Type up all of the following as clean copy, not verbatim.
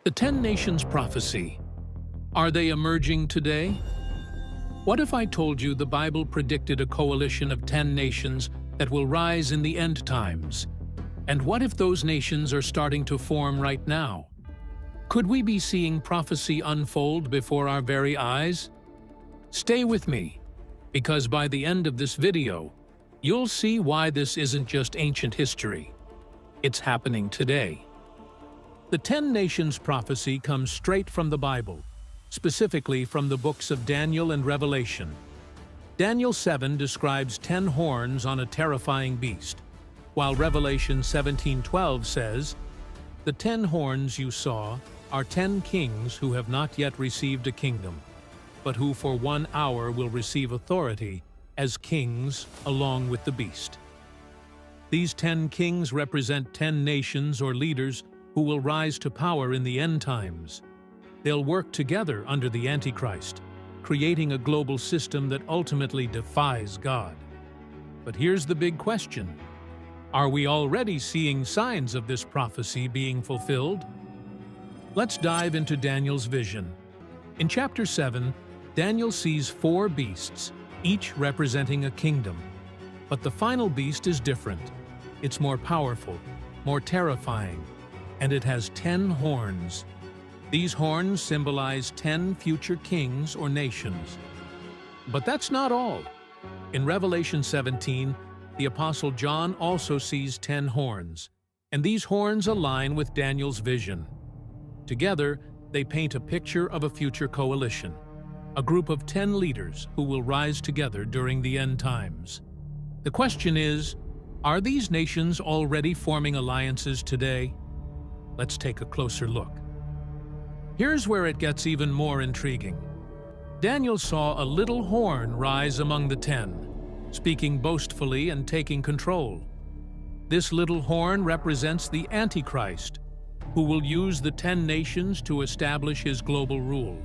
The 10 Nations Prophecy. Are they emerging today? What if I told you the Bible predicted a coalition of 10 nations that will rise in the end times? And what if those nations are starting to form right now? Could we be seeing prophecy unfold before our very eyes? Stay with me, because by the end of this video, you'll see why this isn't just ancient history. It's happening today. The 10 Nations prophecy comes straight from the Bible, specifically from the books of Daniel and Revelation. Daniel 7 describes 10 horns on a terrifying beast, while Revelation 17:12 says, "The 10 horns you saw are 10 kings who have not yet received a kingdom, but who for 1 hour will receive authority as kings along with the beast." These 10 kings represent 10 nations or leaders who will rise to power in the end times. They'll work together under the Antichrist, creating a global system that ultimately defies God. But here's the big question. Are we already seeing signs of this prophecy being fulfilled? Let's dive into Daniel's vision. In chapter 7, Daniel sees 4 beasts, each representing a kingdom. But the final beast is different. It's more powerful, more terrifying, and it has 10 horns. These horns symbolize 10 future kings or nations. But that's not all. In Revelation 17, the Apostle John also sees 10 horns, and these horns align with Daniel's vision. Together, they paint a picture of a future coalition, a group of 10 leaders who will rise together during the end times. The question is, are these nations already forming alliances today? Let's take a closer look. Here's where it gets even more intriguing. Daniel saw a little horn rise among the 10, speaking boastfully and taking control. This little horn represents the Antichrist, who will use the 10 nations to establish his global rule.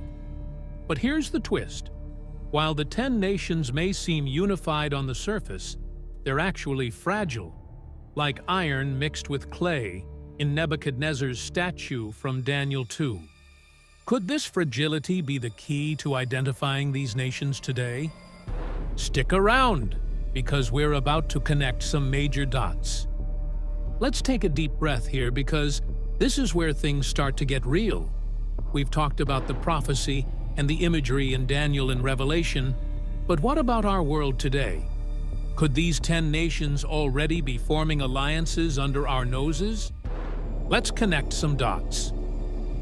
But here's the twist. While the 10 nations may seem unified on the surface, they're actually fragile, like iron mixed with clay in Nebuchadnezzar's statue from Daniel 2. Could this fragility be the key to identifying these nations today? Stick around, because we're about to connect some major dots. Let's take a deep breath here, because this is where things start to get real. We've talked about the prophecy and the imagery in Daniel and Revelation, but what about our world today? Could these 10 nations already be forming alliances under our noses? Let's connect some dots.